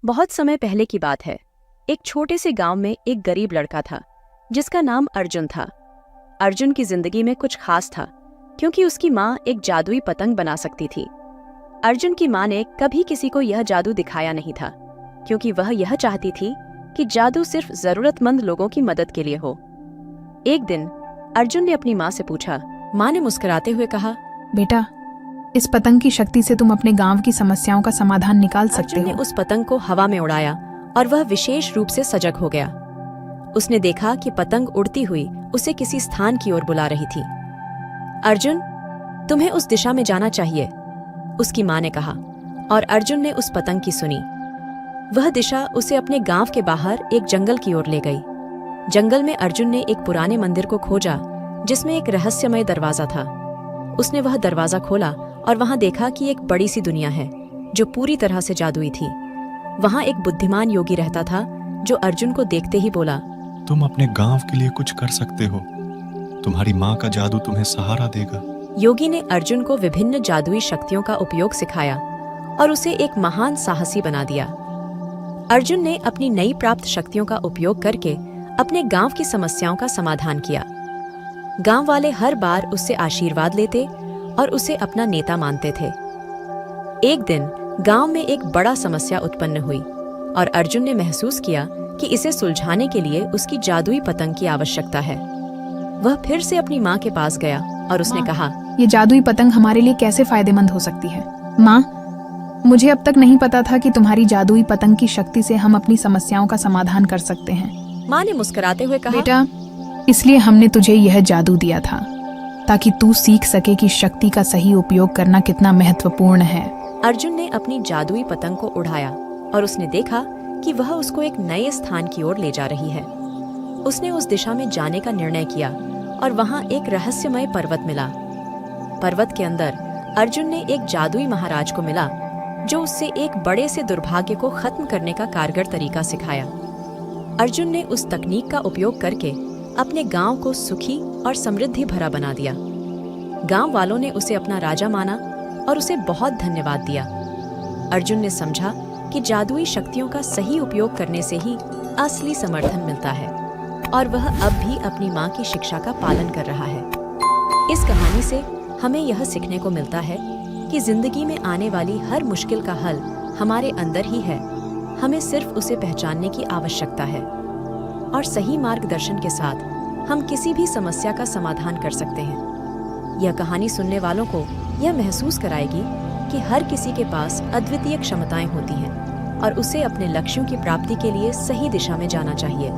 बहुत समय पहले की बात है। एक छोटे से गांव में एक गरीब लड़का था जिसका नाम अर्जुन था। अर्जुन की जिंदगी में कुछ खास था क्योंकि उसकी माँ एक जादुई पतंग बना सकती थी। अर्जुन की माँ ने कभी किसी को यह जादू दिखाया नहीं था क्योंकि वह यह चाहती थी कि जादू सिर्फ जरूरतमंद लोगों की मदद के लिए हो। एक दिन अर्जुन ने अपनी माँ से पूछा। माँ ने मुस्कुराते हुए कहा, बेटा, इस पतंग की शक्ति से तुम अपने गांव की समस्याओं का समाधान निकाल सकते अर्जुन ने हो। उस पतंग को हवा में उड़ाया और वह विशेष रूप से सजग हो गया। उसने देखा कि पतंग उड़ती हुई उसे किसी स्थान की ओर बुला रही थी। अर्जुन, तुम्हें उस दिशा में जाना चाहिए, उसकी माँ ने कहा, और अर्जुन ने उस पतंग की सुनी। वह दिशा उसे अपने गांव के बाहर एक जंगल की ओर ले गई। जंगल में अर्जुन ने एक पुराने मंदिर को खोजा जिसमें एक रहस्यमय दरवाजा था। उसने वह दरवाजा खोला और वहां देखा कि एक बड़ी सी दुनिया है जो पूरी तरह से जादुई थी। वहां एक बुद्धिमान योगी रहता था जो अर्जुन को देखते ही बोला, तुम अपने गांव के लिए कुछ कर सकते हो। तुम्हारी माँ का जादू तुम्हें सहारा देगा। योगी ने अर्जुन को विभिन्न जादुई शक्तियों का उपयोग सिखाया और उसे एक महान साहसी बना दिया। अर्जुन ने अपनी नई प्राप्त शक्तियों का उपयोग करके अपने गांव की समस्याओं का समाधान किया। गांव वाले हर बार उससे आशीर्वाद लेते और उसे अपना नेता मानते थे। एक दिन गांव में एक बड़ा समस्या उत्पन्न हुई और अर्जुन ने महसूस किया कि इसे सुलझाने के लिए उसकी जादुई पतंग की आवश्यकता है। वह फिर से अपनी माँ के पास गया और उसने कहा, ये जादुई पतंग हमारे लिए कैसे फायदेमंद हो सकती है? माँ, मुझे अब तक नहीं पता था कि तुम्हारी जादुई पतंग की शक्ति से हम अपनी समस्याओं का समाधान कर सकते हैं। माँ ने मुस्कुराते हुए कहा, बेटा, इसलिए हमने तुझे यह जादू दिया था ताकि तू सीख सके कि शक्ति का सही उपयोग करना कितना महत्वपूर्ण है। अर्जुन ने अपनी जादुई पतंग को उड़ाया और उसने देखा कि वह उसको एक नए स्थान की ओर ले जा रही है। उसने उस दिशा में जाने का निर्णय किया और वहां एक रहस्यमय पर्वत मिला। पर्वत के अंदर अर्जुन ने एक जादुई महाराज को मिला जो उससे एक बड़े से दुर्भाग्य को खत्म करने का कारगर तरीका सिखाया। अर्जुन ने उस तकनीक का उपयोग करके अपने गांव को सुखी और समृद्धि भरा बना दिया। गांव वालों ने उसे अपना राजा माना और उसे बहुत धन्यवाद दिया। अर्जुन ने समझा कि जादुई शक्तियों का सही उपयोग करने से ही असली समर्थन मिलता है और वह अब भी अपनी माँ की शिक्षा का पालन कर रहा है। इस कहानी से हमें यह सीखने को मिलता है कि जिंदगी में आने वाली हर मुश्किल का हल हमारे अंदर ही है। हमें सिर्फ उसे पहचानने की आवश्यकता है और सही मार्गदर्शन के साथ हम किसी भी समस्या का समाधान कर सकते हैं। यह कहानी सुनने वालों को यह महसूस कराएगी कि हर किसी के पास अद्वितीय क्षमताएं होती हैं और उसे अपने लक्ष्यों की प्राप्ति के लिए सही दिशा में जाना चाहिए।